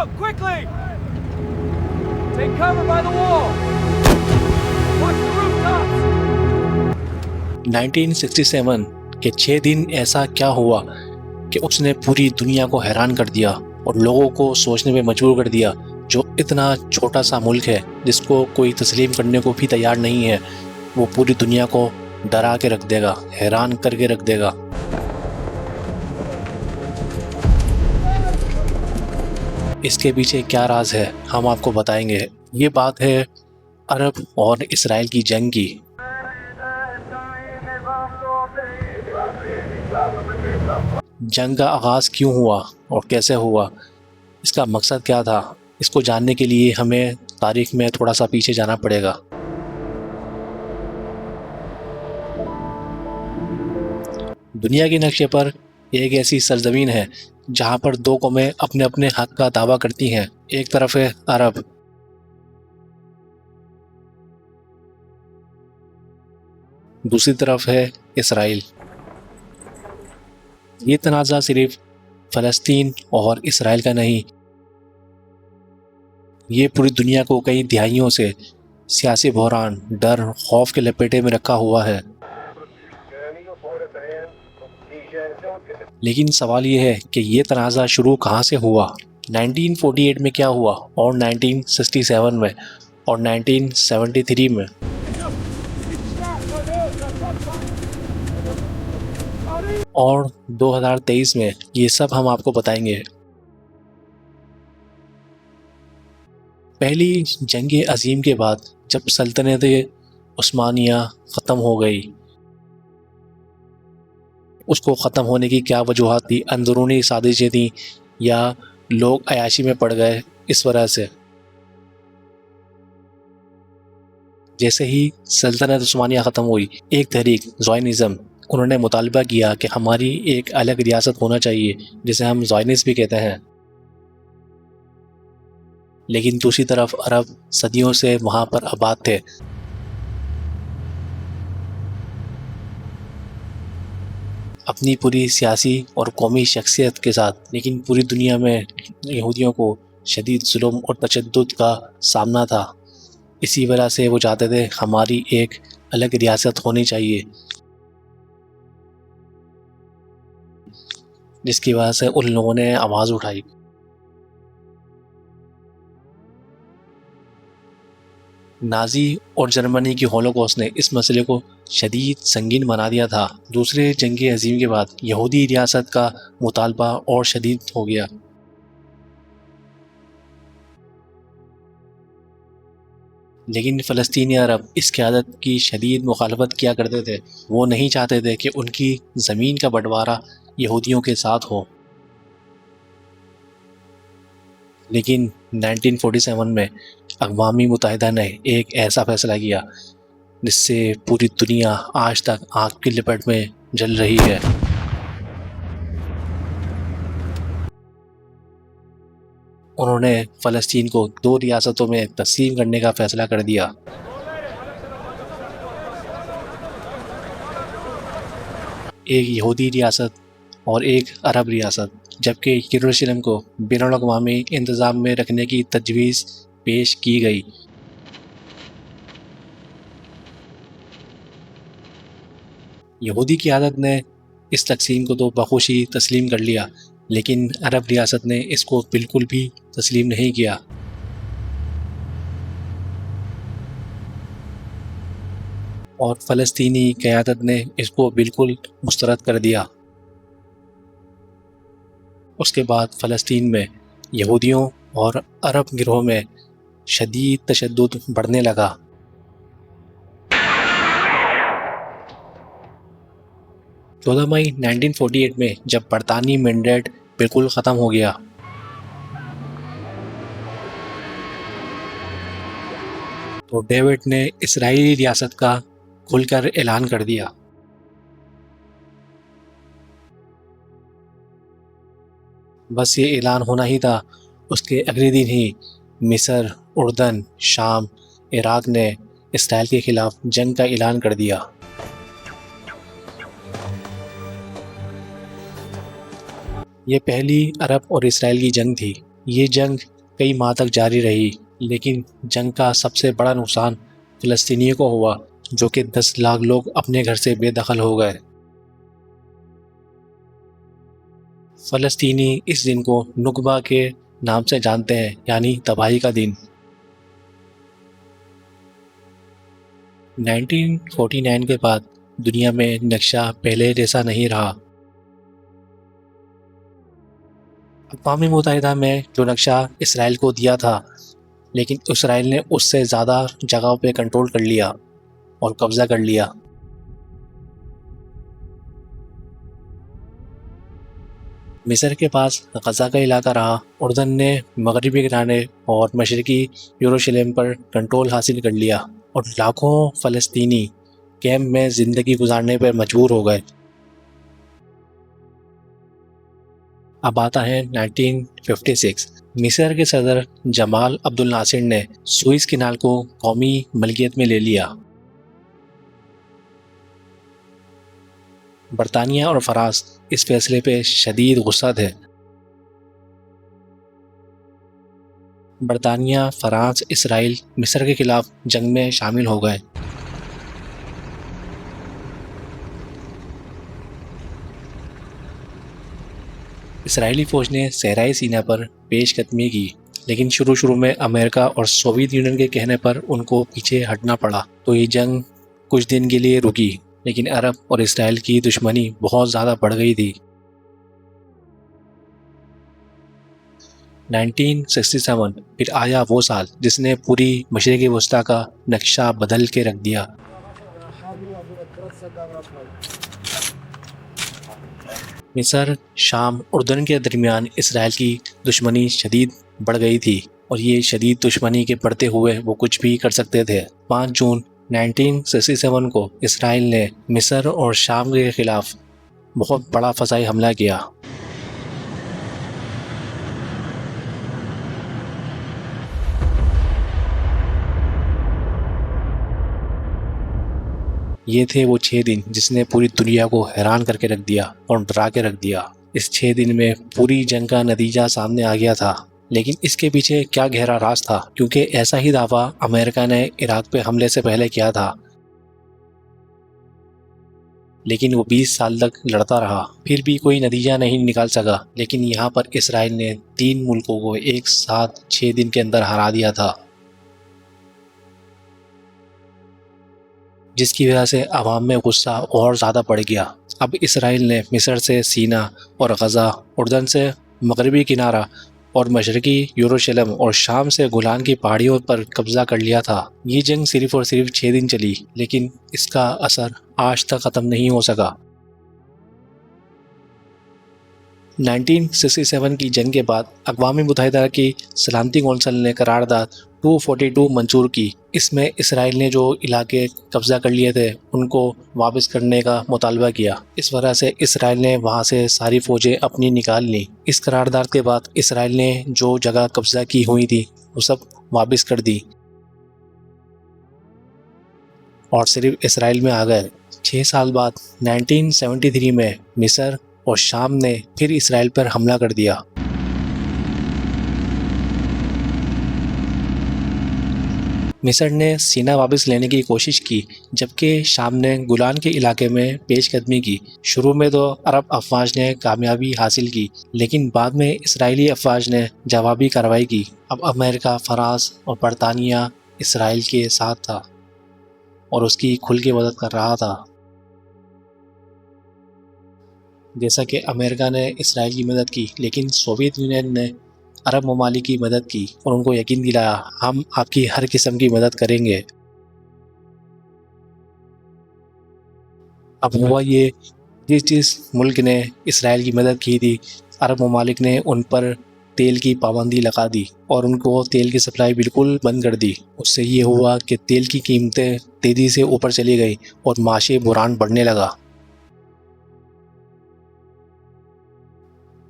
out, quickly! Take cover by the wall! Watch the rooftops! 1967 के 6 दिन ऐसा क्या हुआ कि उसने पूरी दुनिया को हैरान कर दिया और लोगों को सोचने में मजबूर कर दिया। जो इतना छोटा सा मुल्क है जिसको कोई तस्लीम करने को भी तैयार नहीं है, वो पूरी दुनिया को डरा के रख देगा, हैरान करके रख देगा। इसके पीछे क्या राज है हम आपको बताएंगे। ये बात है अरब और इसराइल की जंग की। जंग का आगाज़ क्यों हुआ और कैसे हुआ, इसका मकसद क्या था, इसको जानने के लिए हमें तारीख में थोड़ा सा पीछे जाना पड़ेगा। दुनिया के नक्शे पर एक ऐसी सरजमीन है जहां पर दो कौमें अपने अपने हक का दावा करती हैं। एक तरफ है अरब, दूसरी तरफ है इसराइल। ये तनाज़ा सिर्फ फ़लस्तीन और इसराइल का नहीं, ये पूरी दुनिया को कई दहाइयों से सियासी बहरान, डर, खौफ के लपेटे में रखा हुआ है। लेकिन सवाल ये है कि ये तनाज़ा शुरू कहाँ से हुआ, 1948 में क्या हुआ और 1967 में और 1973 में। और 2023 में ये सब हम आपको बताएंगे। पहली जंग अजीम के बाद जब सल्तनत उस्मानिया ख़त्म हो गई, उसको ख़त्म होने की क्या वजूहात थी, अंदरूनी साजिशें थी या लोग अयाशी में पड़ गए इस वजह से। जैसे ही सल्तनत उस्मानिया ख़त्म हुई, एक तहरीक ज़ायनिज़्म, उन्होंने मुतालबा किया कि हमारी एक अलग रियासत होना चाहिए जिसे हम ज़ायनिस्ट भी कहते हैं। लेकिन दूसरी तरफ अरब सदियों से वहाँ पर आबाद थे। अपनी पूरी सियासी और कौमी शख्सियत के साथ, लेकिन पूरी दुनिया में यहूदियों को शदीद जुल्म और तशद्दुद का सामना था। इसी वजह से वो चाहते थे हमारी एक अलग रियासत होनी चाहिए, जिसकी वजह से उन लोगों ने आवाज़ उठाई। नाज़ी और जर्मनी की होलोकॉस्ट ने इस मसले को शदीद संगीन बना दिया था। दूसरे जंग अज़ीम के बाद यहूदी रियासत का मुतालबा और शदीद हो गया। लेकिन फ़लस्तीनी अरब इस क़यादत की शदीद मुखालफत किया करते थे। वो नहीं चाहते थे कि उनकी ज़मीन का बंटवारा यहूदियों के साथ हो। लेकिन 1947 में अक़वाम मुत्तहिदा ने एक ऐसा फ़ैसला किया जिससे पूरी दुनिया आज तक आग की लपट में जल रही है। उन्होंने फ़लस्तीन को 2 रियासतों में तक़सीम करने का फ़ैसला कर दिया। एक यहूदी रियासत और एक अरब रियासत, जबकि यरूशलेम को बैनुल-अक़वामी इंतज़ाम में रखने की तजवीज़ पेश की गई। यहूदी क़यादत ने इस तक़सीम को तो बख़ुशी तस्लीम कर लिया, लेकिन अरब रियासत ने इसको बिल्कुल भी तस्लीम नहीं किया। और फ़लस्तीनी क़यादत ने इसको बिल्कुल मुस्तरद कर दिया। उसके बाद फ़लस्तीन में यहूदियों और अरब गिरोह में शदीद तशद्दुद बढ़ने लगा। चौदह मई 1948 में जब बरतानी मैंडेट बिल्कुल ख़त्म हो गया, तो डेविड ने इसराइली रियासत का खुलकर ऐलान कर दिया। बस ये ऐलान होना ही था, उसके अगले दिन ही मिस्र, उर्दन, शाम, इराक़ ने इसराइल के ख़िलाफ़ जंग का ऐलान कर दिया। ये पहली अरब और इसराइल की जंग थी। ये जंग कई माह तक जारी रही, लेकिन जंग का सबसे बड़ा नुकसान फ़लस्तीनियों को हुआ, जो कि 10 लाख लोग अपने घर से बेदखल हो गए। फ़लस्तीनी इस दिन को नुकबा के नाम से जानते हैं, यानी तबाही का दिन। 1949 के बाद दुनिया में नक्शा पहले जैसा नहीं रहा। अक़वाम मुत्तहिदा में जो नक्शा इसराइल को दिया था, लेकिन इसराइल ने उससे ज़्यादा जगहों पे कंट्रोल कर लिया और कब्ज़ा कर लिया। मिस्र के पास गज़ा का इलाका रहा। उर्दन ने मगरबी किनारे और मशरक़ी यरूशलेम पर कंट्रोल हासिल कर लिया और लाखों फ़लस्तीनी कैम्प में ज़िंदगी गुजारने पर मजबूर हो गए। अब आता है 1956। मिस्र के सदर जमाल अब्दुल नासिर ने सुइस किनाल को कौमी मलकियत में ले लिया। बरतानिया और फ़रांस इस फैसले पे शदीद गुस्सा थे। बरतानिया, फ़रांस, इसराइल मिस्र के खिलाफ जंग में शामिल हो गए। इसराइली फ़ौज ने सहराई सीना पर पेशकदमी की, लेकिन शुरू में अमेरिका और सोवियत यूनियन के कहने पर उनको पीछे हटना पड़ा। तो ये जंग कुछ दिन के लिए रुकी, लेकिन अरब और इसराइल की दुश्मनी बहुत ज़्यादा बढ़ गई थी। 1967 फिर आया वो साल जिसने पूरी मशरिक़ वस्ता का नक्शा बदल के रख दिया। मिस्र, शाम, उर्दन के दरमियान इसराइल की दुश्मनी शदीद बढ़ गई थी और ये शदीद दुश्मनी के बढ़ते हुए वो कुछ भी कर सकते थे। 5 जून 1967 को इसराइल ने मिस्र और शाम के ख़िलाफ़ बहुत बड़ा फ़ज़ाई हमला किया। ये थे वो 6 दिन जिसने पूरी दुनिया को हैरान करके रख दिया और डरा के रख दिया। इस 6 दिन में पूरी जंग का नतीजा सामने आ गया था, लेकिन इसके पीछे क्या गहरा राज था, क्योंकि ऐसा ही दावा अमेरिका ने इराक पे हमले से पहले किया था। लेकिन वो 20 साल तक लड़ता रहा, फिर भी कोई नतीजा नहीं निकाल सका। लेकिन यहाँ पर इसराइल ने 3 मुल्कों को एक साथ 6 दिन के अंदर हरा दिया था, जिसकी वजह से अवाम में गुस्सा और ज़्यादा बढ़ गया। अब इसराइल ने मिस्र से सीना और गज़ा, उर्दन से मगरबी किनारा और मशरक़ी यरूशलेम और शाम से गोलान की पहाड़ियों पर कब्ज़ा कर लिया था। ये जंग सिर्फ़ और सिर्फ 6 दिन चली, लेकिन इसका असर आज तक ख़त्म नहीं हो सका। 1967 की जंग के बाद अक़वाम मुत्तहिदा की सलामती कौंसिल ने करारदाद 242 मंजूर की। इसमें इसराइल ने जो इलाके कब्ज़ा कर लिए थे उनको वापस करने का मुतालबा किया। इस वजह से इसराइल ने वहाँ से सारी फ़ौजें अपनी निकाल लीं। इस करारदाद के बाद इसराइल ने जो जगह कब्ज़ा की हुई थी वो सब वापस कर दी और सिर्फ इसराइल में आ गए। 6 साल बाद 1973 में मिस्र और शाम ने फिर इसराइल पर हमला कर दिया। मिस्र ने सीना वापस लेने की कोशिश की, जबकि शाम ने गोलान के इलाके में पेशकदमी की। शुरू में तो अरब अफवाज ने कामयाबी हासिल की, लेकिन बाद में इसराइली अफवाज ने जवाबी कार्रवाई की। अब अमेरिका, फ़रांस और बरतानिया इसराइल के साथ था और उसकी खुल के मदद कर रहा था। जैसा कि अमेरिका ने इसराइल की मदद की, लेकिन सोवियत यूनियन ने अरब ममालिक की मदद की और उनको यकीन दिलाया, हम आपकी हर किस्म की मदद करेंगे। अब हुआ ये, जिस मुल्क ने इसराइल की मदद की थी, अरब ममालिक ने उन पर तेल की पाबंदी लगा दी और उनको तेल की सप्लाई बिल्कुल बंद कर दी। उससे ये हुआ कि तेल की कीमतें तेज़ी से ऊपर चली गई और माशी बुहरान बढ़ने लगा।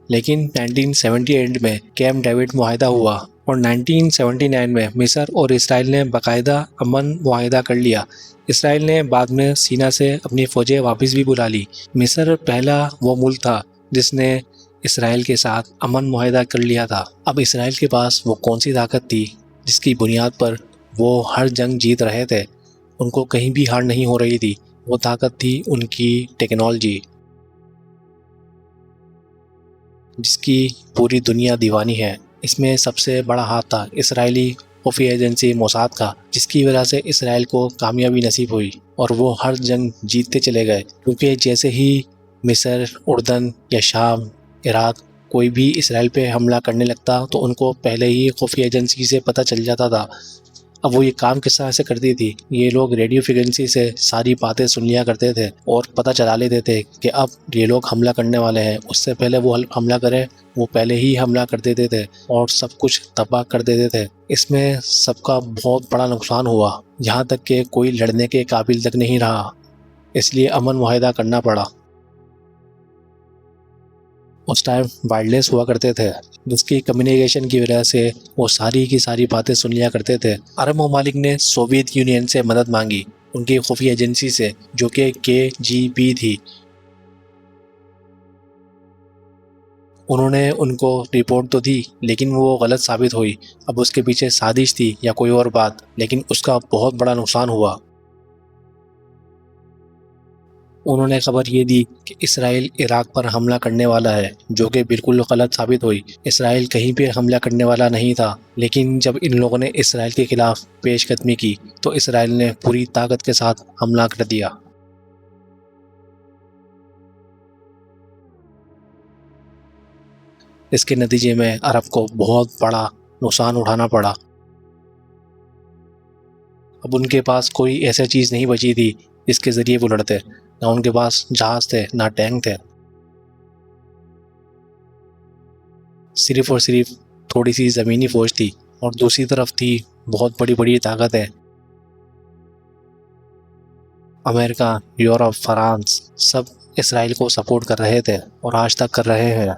लेकिन 1978 में कैम्प डेविड मुआहदा हुआ और 1979 में मिस्र और इसराइल ने बाकायदा अमन मुआहदा कर लिया। इसराइल ने बाद में सीना से अपनी फ़ौजें वापस भी बुला ली। मिस्र पहला वो मुल्क था जिसने इसराइल के साथ अमन मुआहदा कर लिया था। अब इसराइल के पास वो कौन सी ताकत थी जिसकी बुनियाद पर वो हर जंग जीत रहे थे, उनको कहीं भी हार नहीं हो रही थी। वो ताकत थी उनकी टेक्नोलॉजी, जिसकी पूरी दुनिया दीवानी है। इसमें सबसे बड़ा हाथ था इसराइली खुफिया एजेंसी मोसाद का, जिसकी वजह से इसराइल को कामयाबी नसीब हुई और वो हर जंग जीतते चले गए। क्योंकि जैसे ही मिस्र, उर्दन या शाम, इराक कोई भी इसराइल पे हमला करने लगता तो उनको पहले ही खुफिया एजेंसी से पता चल जाता था। अब वो ये काम किस तरह से करती थी, ये लोग रेडियो फ्रिक्वेंसी से सारी बातें सुन लिया करते थे और पता चला लेते थे कि अब ये लोग हमला करने वाले हैं। उससे पहले वो हमला करें, वो पहले ही हमला कर देते थे और सब कुछ तबाह कर देते थे। इसमें सबका बहुत बड़ा नुकसान हुआ, यहाँ तक कि कोई लड़ने के काबिल तक नहीं रहा। इसलिए अमन मुआहदा करना पड़ा। उस टाइम वायरलेस हुआ करते थे, जिसकी कम्युनिकेशन की वजह से वो सारी की सारी बातें सुन लिया करते थे। अरब ममालिक ने सोवियत यूनियन से मदद मांगी, उनकी खुफिया एजेंसी से, जो कि KGB थी। उन्होंने उनको रिपोर्ट तो दी, लेकिन वो गलत साबित हुई। अब उसके पीछे साजिश थी या कोई और बात, लेकिन उसका बहुत बड़ा नुकसान हुआ। उन्होंने खबर ये दी कि इसराइल इराक पर हमला करने वाला है, जो कि बिल्कुल गलत साबित हुई। इसराइल कहीं पे हमला करने वाला नहीं था, लेकिन जब इन लोगों ने इसराइल के खिलाफ पेशकदमी की तो इसराइल ने पूरी ताकत के साथ हमला कर दिया। इसके नतीजे में अरब को बहुत बड़ा नुकसान उठाना पड़ा। अब उनके पास कोई ऐसी चीज़ नहीं बची थी जिसके ज़रिए वो लड़ते। ना उनके पास जहाज़ थे, ना टैंक थे, सिर्फ और सिर्फ थोड़ी सी ज़मीनी फ़ौज थी और दूसरी तरफ थी बहुत बड़ी बड़ी ताकतें। अमेरिका, यूरोप, फ्रांस सब इसराइल को सपोर्ट कर रहे थे और आज तक कर रहे हैं।